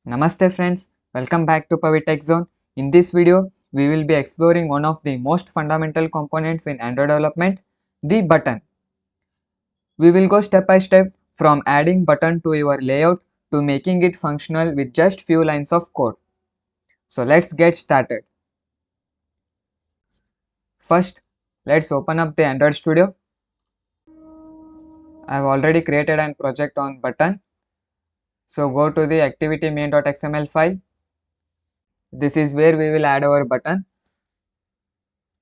Namaste friends, welcome back to pavitechzone. In this video, we will be exploring one of the most fundamental components in Android development, the button. We will go step by step from adding button to your layout to making it functional with just few lines of code. So let's get started. First, let's open up the Android Studio. I have already created a project on button. So go to the activity main.xml file. This is where we will add our button.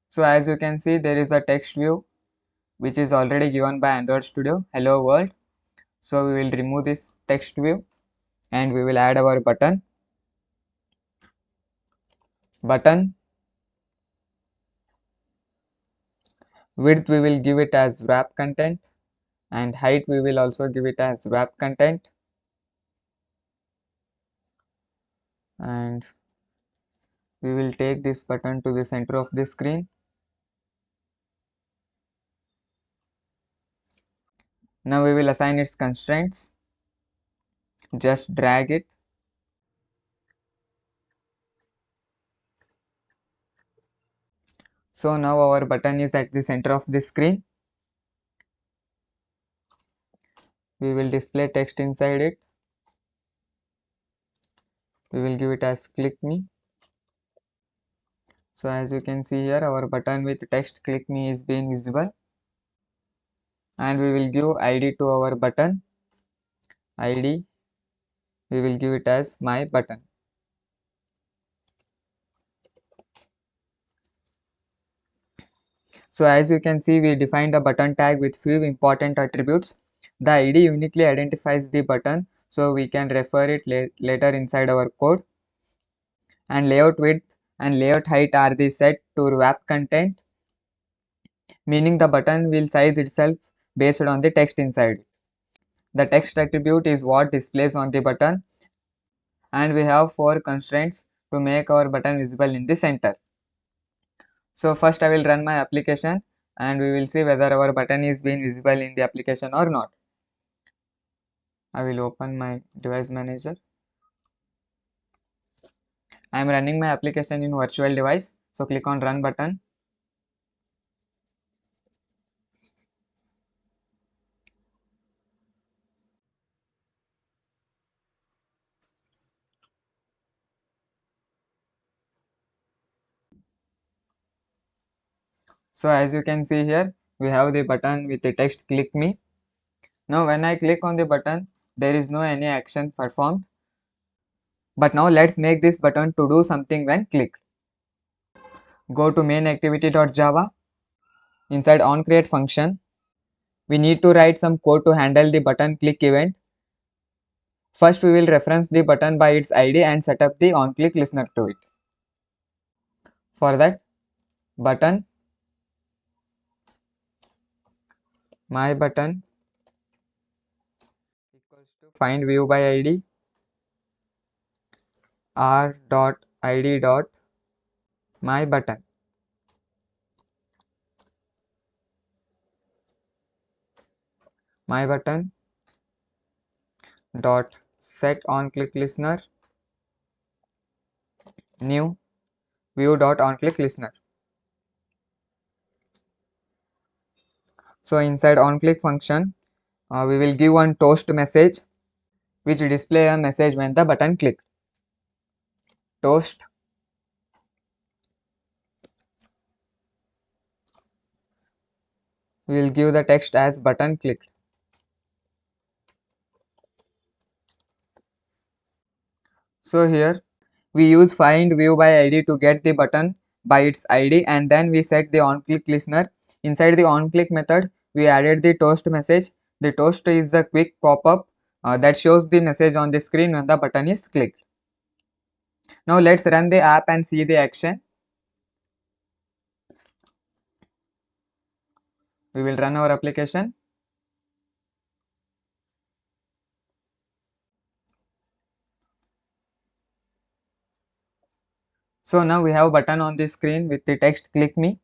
So as you can see, there is a text view which is already given by Android Studio, hello world. So we will remove this text view and we will add our button. Width we will give it as wrap content and height we will also give it as wrap content. And we will take this button to the center of the screen. Now we will assign its constraints. Just drag it. So now our button is at the center of the screen. We will display text inside it. We will give it as click me. So as you can see here, our button with text click me is being visible. And we will give ID to our button. ID we will give it as my button. So as you can see, we defined a button tag with few important attributes. The ID uniquely identifies the button, so we can refer it later inside our code. And layout width and layout height are the set to wrap content, meaning the button will size itself based on the text inside. The text attribute is what displays on the button, and we have 4 constraints to make our button visible in the center. So first I will run my application and we will see whether our button is being visible in the application or not. I will open my device manager. I am running my application in virtual device. So click on run button. So as you can see here, we have the button with the text click me. Now when I click on the button, there is no any action performed. But now let's make this button to do something when clicked. Go to main activity.java. Inside onCreate function, we need to write some code to handle the button click event. First we will reference the button by its ID and set up the onClick listener to it. For that, button my button equals to find view by ID r.id dot my button. My button dot set on click listener new view dot on click listener. So inside on click function, we will give one toast message which display a message when the button clicked. Toast we will give the text as button clicked. So here we use find view by ID to get the button by its ID, and then we set the on click listener. Inside the on click method, we added the toast message. The toast is the quick pop-up that shows the message on the screen when the button is clicked. Now let's run the app and see the action. We will run our application. So now we have a button on the screen with the text click me.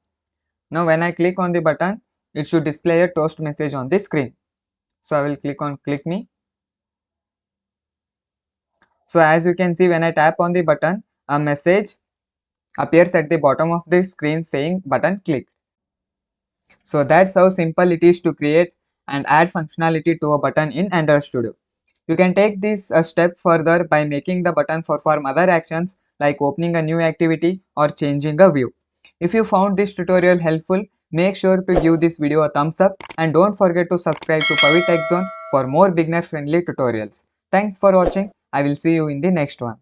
Now when I click on the button, it should display a toast message on the screen. So I will click on click me. So as you can see, when I tap on the button, a message appears at the bottom of the screen saying button clicked. So that's how simple it is to create and add functionality to a button in Android Studio. You can take this a step further by making the button perform other actions like opening a new activity or changing a view. If you found this tutorial helpful, make sure to give this video a thumbs up and don't forget to subscribe to pavitechzone for more beginner friendly tutorials. Thanks for watching. I will see you in the next one.